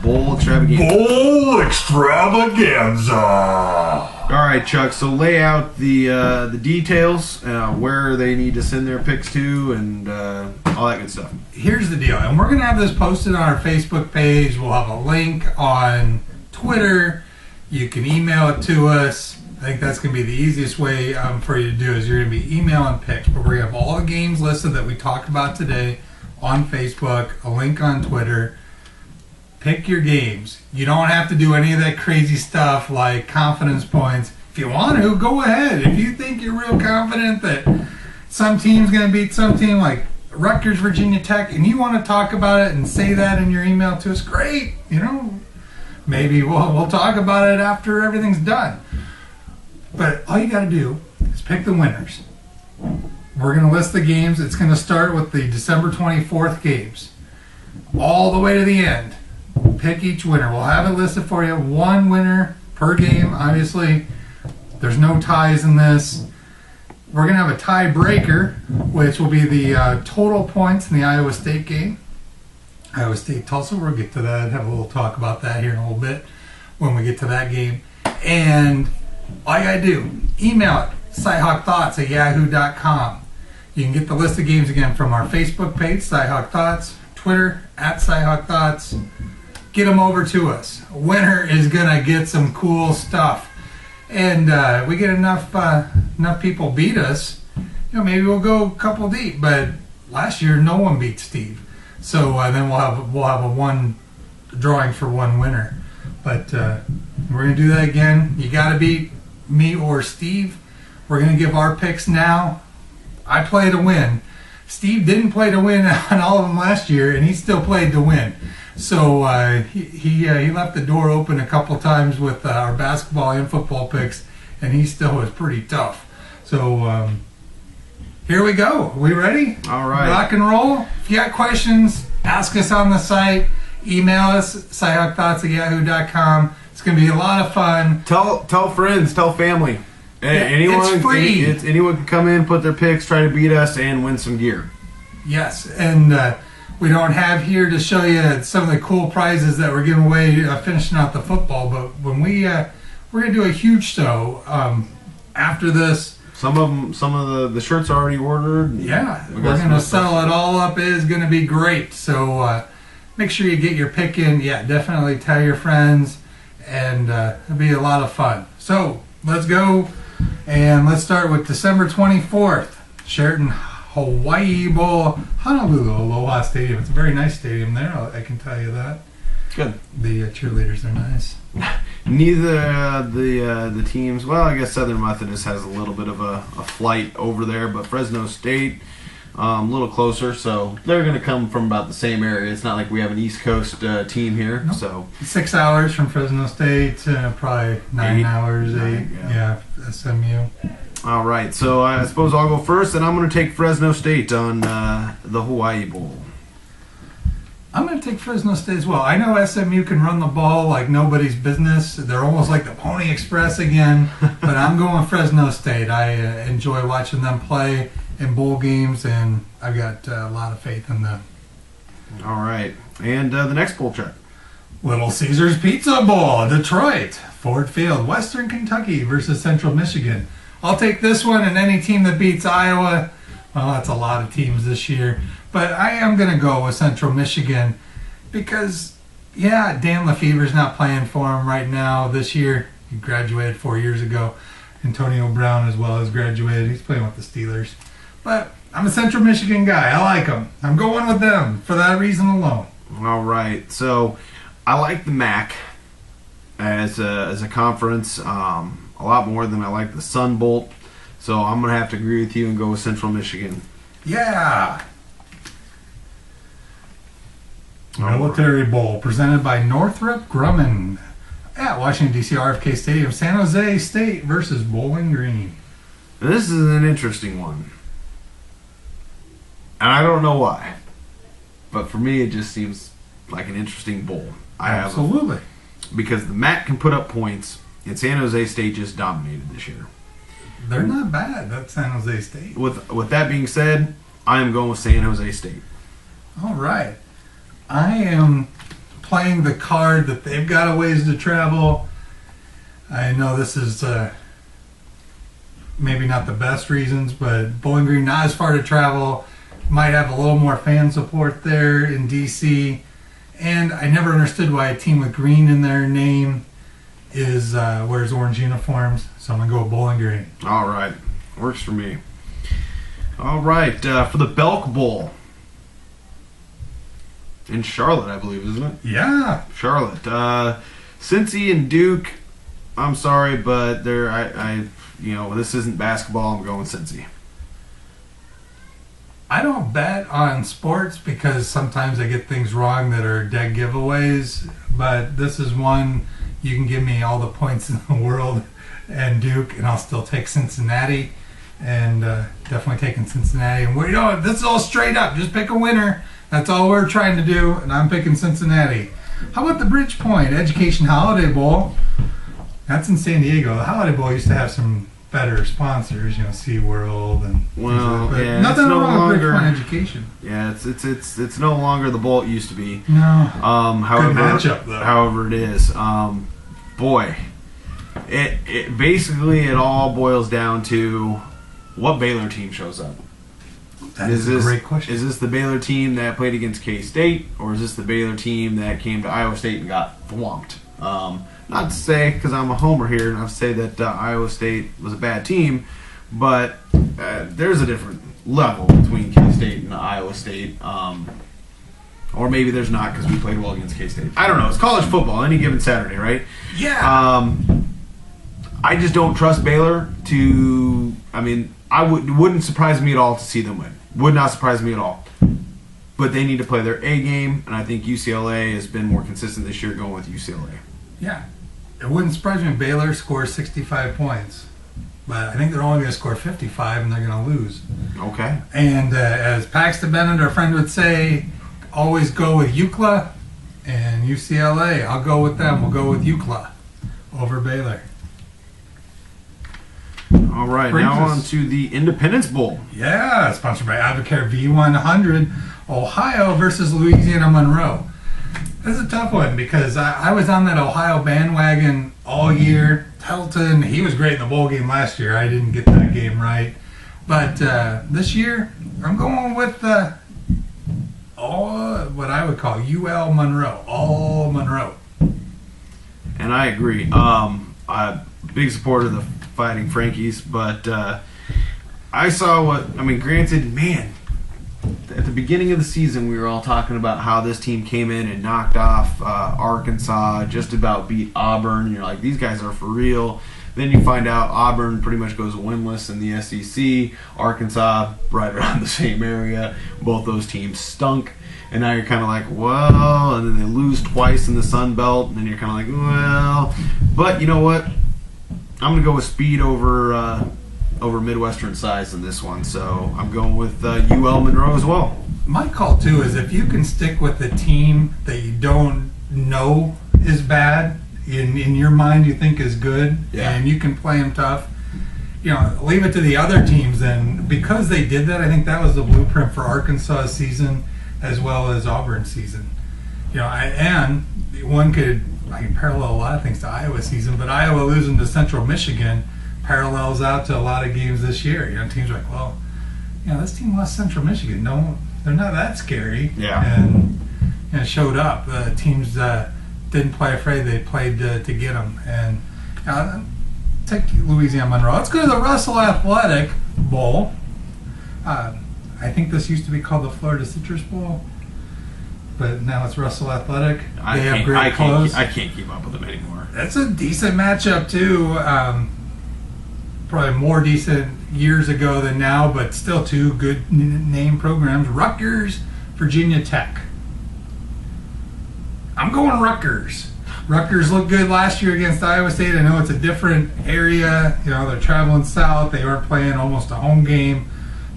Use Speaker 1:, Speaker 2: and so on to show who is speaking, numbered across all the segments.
Speaker 1: Bowl Extravaganza.
Speaker 2: Bowl Extravaganza.
Speaker 1: All right, Chuck. So lay out the details, where they need to send their picks to, and all that good stuff.
Speaker 2: Here's the deal, and we're going to have this posted on our Facebook page. We'll have a link on Twitter. You can email it to us. I think that's going to be the easiest way for you to do is you're going to be emailing picks. But we're going to have all the games listed that we talked about today on Facebook, a link on Twitter. Pick your games. You don't have to do any of that crazy stuff like confidence points. If you want to, go ahead. If you think you're real confident that some team's going to beat some team like Rutgers, Virginia Tech, and you want to talk about it and say that in your email to us, great. Maybe we'll talk about it after everything's done. But all you got to do is pick the winners. We're going to list the games. It's going to start with the December 24th games all the way to the end. Pick each winner. We'll have it listed for you. One winner per game. Obviously, there's no ties in this. We're going to have a tiebreaker, which will be the total points in the Iowa State game. Iowa State Tulsa. We'll get to that. Have a little talk about that here in a little bit when we get to that game. And all you gotta do, email it, CyHawkThoughts@yahoo.com. You can get the list of games again from our Facebook page, CyHawkThoughts, Twitter, @CyHawkThoughts. Get them over to us. Winner is gonna get some cool stuff. And we get enough people beat us, maybe we'll go a couple deep. But last year, no one beat Steve. So then we'll have a one drawing for one winner. But we're gonna do that again. You gotta beat me or Steve. We're going to give our picks now. I play to win. Steve didn't play to win on all of them last year, and he still played to win. So he left the door open a couple times with our basketball and football picks, and he still was pretty tough. So here we go. Are we ready?
Speaker 1: All right.
Speaker 2: Rock and roll. If you got questions, ask us on the site. Email us, CyHawkThoughts@yahoo.com. It's going to be a lot of fun.
Speaker 1: Tell friends, tell family. Anyone,
Speaker 2: it's free.
Speaker 1: Anyone can come in, put their picks, try to beat us, and win some gear.
Speaker 2: Yes, and we don't have here to show you some of the cool prizes that we're giving away finishing out the football. But when we're going to do a huge show after this.
Speaker 1: Some of the shirts are already ordered.
Speaker 2: Yeah, we're going to sell it all up. It is going to be great. So make sure you get your pick in. Yeah, definitely tell your friends. And it'll be a lot of fun. So let's go, and let's start with December 24th, Sheraton Hawaii Bowl, Honolulu Aloha Stadium. It's a very nice stadium there, I can tell you that.
Speaker 1: Good.
Speaker 2: The cheerleaders are nice.
Speaker 1: Neither the teams, well, I guess Southern Methodist has a little bit of a flight over there, but Fresno State, a little closer, so they're going to come from about the same area. It's not like we have an East Coast team here.
Speaker 2: Nope.
Speaker 1: So
Speaker 2: 6 hours from Fresno State, probably 9 hours, 8. Yeah, SMU.
Speaker 1: All right, so I suppose I'll go first, and I'm going to take Fresno State on the Hawaii Bowl.
Speaker 2: I'm going to take Fresno State as well. I know SMU can run the ball like nobody's business. They're almost like the Pony Express again, but I'm going Fresno State. I enjoy watching them play in bowl games, and I've got a lot of faith in them.
Speaker 1: All right, and the next bowl check.
Speaker 2: Little Caesars Pizza Bowl, Detroit, Ford Field, Western Kentucky versus Central Michigan. I'll take this one, and any team that beats Iowa, well, that's a lot of teams this year. But I am going to go with Central Michigan because, yeah, Dan Lefever's not playing for him right now this year. He graduated 4 years ago. Antonio Brown as well has graduated. He's playing with the Steelers. But I'm a Central Michigan guy. I like them. I'm going with them for that reason alone.
Speaker 1: All right. So I like the MAC as a conference a lot more than I like the Sun Bolt. So I'm going to have to agree with you and go with Central Michigan.
Speaker 2: Yeah. Military Bowl presented by Northrop Grumman at Washington, D.C. RFK Stadium. San Jose State versus Bowling Green.
Speaker 1: Now, this is an interesting one. And I don't know why. But for me, it just seems like an interesting bowl.
Speaker 2: Absolutely.
Speaker 1: Because the MAC can put up points, and San Jose State just dominated this year.
Speaker 2: They're not bad, that's San Jose State.
Speaker 1: With that being said, I am going with San Jose State.
Speaker 2: All right. I am playing the card that they've got a ways to travel. I know this is maybe not the best reasons, but Bowling Green not as far to travel, might have a little more fan support there in DC. And I never understood why a team with green in their name wears orange uniforms, so I'm going to go with Bowling Green.
Speaker 1: All right. Works for me. All right. For the Belk Bowl in Charlotte, I believe, isn't it?
Speaker 2: Yeah.
Speaker 1: Charlotte. Cincy and Duke, I'm sorry, but this isn't basketball. I'm going Cincy.
Speaker 2: I don't bet on sports because sometimes I get things wrong that are dead giveaways, but this is one you can give me all the points in the world and Duke, and I'll still take Cincinnati, and definitely taking Cincinnati. And this is all straight up. Just pick a winner. That's all we're trying to do, and I'm picking Cincinnati. How about the Bridgepoint Education Holiday Bowl? That's in San Diego. The Holiday Bowl used to have some better sponsors, SeaWorld and nothing wrong with Bridgepoint Education.
Speaker 1: Yeah, it's no longer the bowl it used to be.
Speaker 2: No.
Speaker 1: However,
Speaker 2: good matchup though.
Speaker 1: However it is, boy, it basically it all boils down to what Baylor team shows up.
Speaker 2: That is a great question.
Speaker 1: Is this the Baylor team that played against K-State, or is this the Baylor team that came to Iowa State and got thwomped? Not to say, because I'm a homer here, not to say that Iowa State was a bad team, but there's a different level between K-State and Iowa State. Or maybe there's not because we played well against K-State. I don't know. It's college football any given Saturday, right?
Speaker 2: Yeah.
Speaker 1: I just don't trust Baylor to... wouldn't surprise me at all to see them win. Would not surprise me at all. But they need to play their A game, and I think UCLA has been more consistent this year going with UCLA.
Speaker 2: Yeah. It wouldn't surprise me if Baylor scores 65 points. But I think they're only going to score 55 and they're going to lose.
Speaker 1: Okay.
Speaker 2: And as Paxton Bennett, our friend, would say, always go with UCLA and UCLA. I'll go with them. We'll go with UCLA over Baylor.
Speaker 1: All right, now on to the Independence Bowl.
Speaker 2: Yeah, sponsored by Advocare V100, Ohio versus Louisiana Monroe. This is a tough one because I was on that Ohio bandwagon all year. Telton, he was great in the bowl game last year. I didn't get that game right. But this year, I'm going with what I would call UL Monroe. All Monroe.
Speaker 1: And I agree. I'm a big supporter of the Fighting Frankies, but I saw granted, man, at the beginning of the season, we were all talking about how this team came in and knocked off Arkansas, just about beat Auburn. And you're like, these guys are for real. Then you find out Auburn pretty much goes winless in the SEC. Arkansas, right around the same area. Both those teams stunk. And now you're kind of like, well, and then they lose twice in the Sun Belt. And then you're kind of like, well. But you know what? I'm going to go with speed over Midwestern size in this one, so I'm going with UL Monroe as well.
Speaker 2: My call, too, is if you can stick with a team that you don't know is bad, in your mind you think is good, and you can play them tough, leave it to the other teams. And because they did that, I think that was the blueprint for Arkansas season as well as Auburn season. And I can parallel a lot of things to Iowa season, but Iowa losing to Central Michigan parallels out to a lot of games this year. Teams are like, well, this team lost Central Michigan. No, they're not that scary.
Speaker 1: Yeah.
Speaker 2: And showed up. Teams didn't play afraid. They played to get them. And take Louisiana Monroe. Let's go to the Russell Athletic Bowl. I think this used to be called the Florida Citrus Bowl, but now it's Russell Athletic. They have great clothes.
Speaker 1: I can't keep up with them anymore.
Speaker 2: That's a decent matchup too. Probably more decent years ago than now, but still two good name programs. Rutgers, Virginia Tech. I'm going Rutgers. Rutgers looked good last year against Iowa State. I know it's a different area. They're traveling south. They aren't playing almost a home game.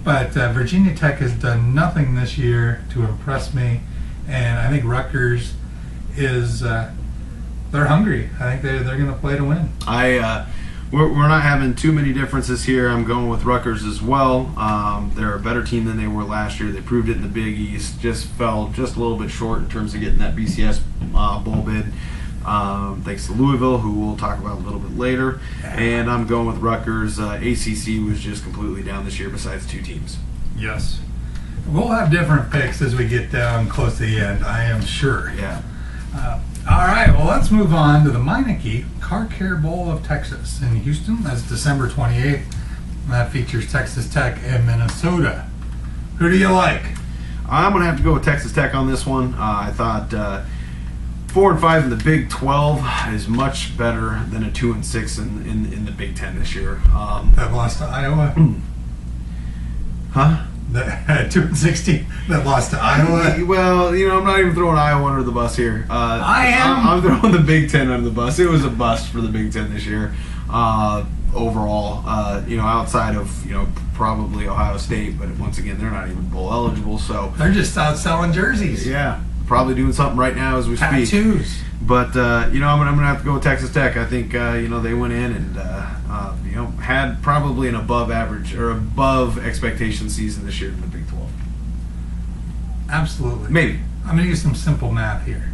Speaker 2: But Virginia Tech has done nothing this year to impress me. And I think Rutgers is they're hungry. I think they're going to play to win.
Speaker 1: we're not having too many differences here. I'm going with Rutgers as well. They're a better team than they were last year. They proved it in the Big East. Just fell just a little bit short in terms of getting that BCS bowl bid. Thanks to Louisville, who we'll talk about a little bit later. And I'm going with Rutgers. ACC was just completely down this year besides 2 teams.
Speaker 2: Yes. We'll have different picks as we get down close to the end, I am sure.
Speaker 1: Yeah.
Speaker 2: All right, well, let's move on to the Meineke Car Care Bowl of Texas in Houston. That's December 28th. That features Texas Tech and Minnesota. Who do you like?
Speaker 1: I'm going to have to go with Texas Tech on this one. I thought 4-5 in the Big 12 is much better than a 2-6 in the Big 10 this year.
Speaker 2: That lost to Iowa?
Speaker 1: Huh?
Speaker 2: The 2-16 that lost to Iowa?
Speaker 1: Well, I'm not even throwing Iowa under the bus here.
Speaker 2: I am.
Speaker 1: I'm throwing the Big 10 under the bus. It was a bust for the Big 10 this year. Overall, outside of, probably Ohio State, but once again, they're not even bowl eligible, so.
Speaker 2: They're just out selling jerseys.
Speaker 1: Yeah. Probably doing something right now as we speak.
Speaker 2: Tattoos.
Speaker 1: But I'm gonna have to go with Texas Tech. I think they went in and had probably an above average or above expectation season this year in the Big 12.
Speaker 2: Absolutely.
Speaker 1: Maybe.
Speaker 2: I'm gonna use some simple math here.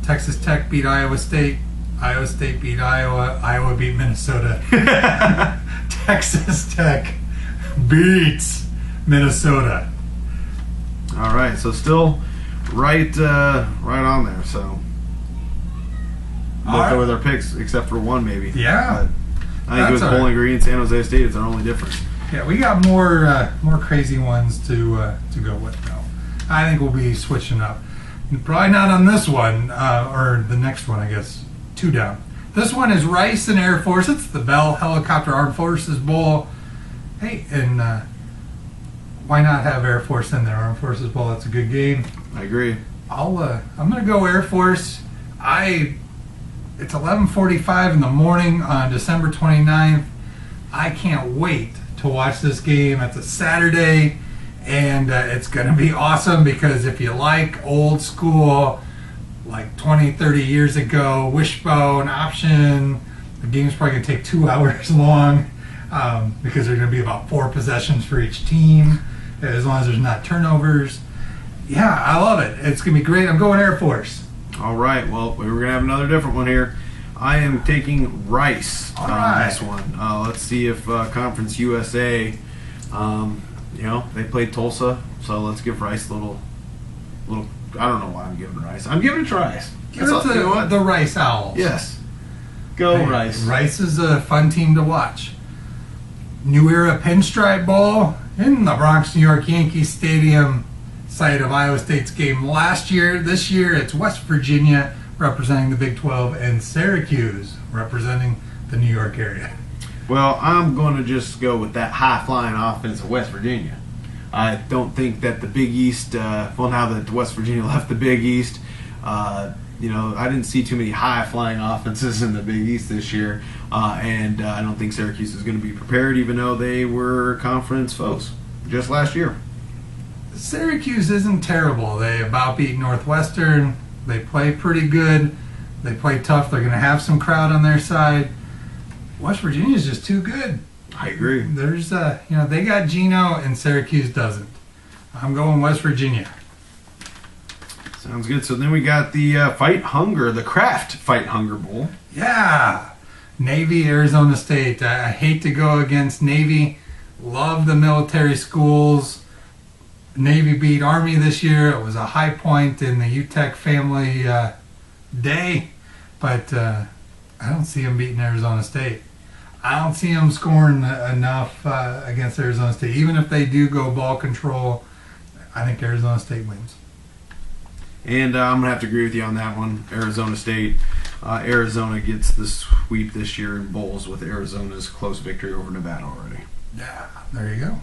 Speaker 2: Texas Tech beat Iowa State. Iowa State beat Iowa. Iowa beat Minnesota. Texas Tech beats Minnesota.
Speaker 1: All right. So still. Right on there. So both with our picks, except for one maybe.
Speaker 2: Yeah,
Speaker 1: but I think it was Bowling Green, San Jose State. It's our only difference.
Speaker 2: Yeah, we got more crazy ones to go with now. I think we'll be switching up. Probably not on this one or the next one. I guess 2 down. This one is Rice and Air Force. It's the Bell Helicopter Armed Forces Bowl. Hey, and why not have Air Force in there? Armed Forces Bowl. That's a good game.
Speaker 1: I agree.
Speaker 2: I'm gonna go Air Force. It's 11:45 in the morning on December 29th. I can't wait to watch this game. It's a Saturday, and it's gonna be awesome because if you like old school, like 20, 30 years ago, wishbone option, the game's probably gonna take 2 hours long because there's gonna be about 4 possessions for each team, as long as there's not turnovers. Yeah, I love it. It's going to be great. I'm going Air Force.
Speaker 1: All right. Well, we're going to have another different one here. I am taking Rice on this one. Let's see if Conference USA, they played Tulsa, so let's give Rice a little. I don't know why I'm giving Rice. I'm giving it to Rice.
Speaker 2: Give it to the Rice Owls.
Speaker 1: Yes. Go Rice.
Speaker 2: Rice is a fun team to watch. New Era Pinstripe Bowl in the Bronx, New York Yankee Stadium. Site of Iowa State's game last year. This year it's West Virginia representing the Big 12 and Syracuse representing the New York area.
Speaker 1: Well, I'm going to just go with that high-flying offense of West Virginia. I don't think that the Big East, now that West Virginia left the Big East, I didn't see too many high-flying offenses in the Big East this year, and I don't think Syracuse is going to be prepared, even though they were conference foes just last year.
Speaker 2: Syracuse isn't terrible. They about beat Northwestern. They play pretty good. They play tough. They're going to have some crowd on their side. West Virginia is just too good.
Speaker 1: I agree.
Speaker 2: There's, they got Geno and Syracuse doesn't. I'm going West Virginia.
Speaker 1: Sounds good. So then we got the the Kraft Fight Hunger Bowl.
Speaker 2: Yeah. Navy, Arizona State. I hate to go against Navy. Love the military schools. Navy beat Army this year. It was a high point in the UTEC family day, but I don't see them beating Arizona State. I don't see them scoring enough against Arizona State. Even if they do go ball control, I think Arizona State wins.
Speaker 1: And I'm going to have to agree with you on that one. Arizona State. Arizona gets the sweep this year in bowls with Arizona's close victory over Nevada already.
Speaker 2: Yeah, there you go.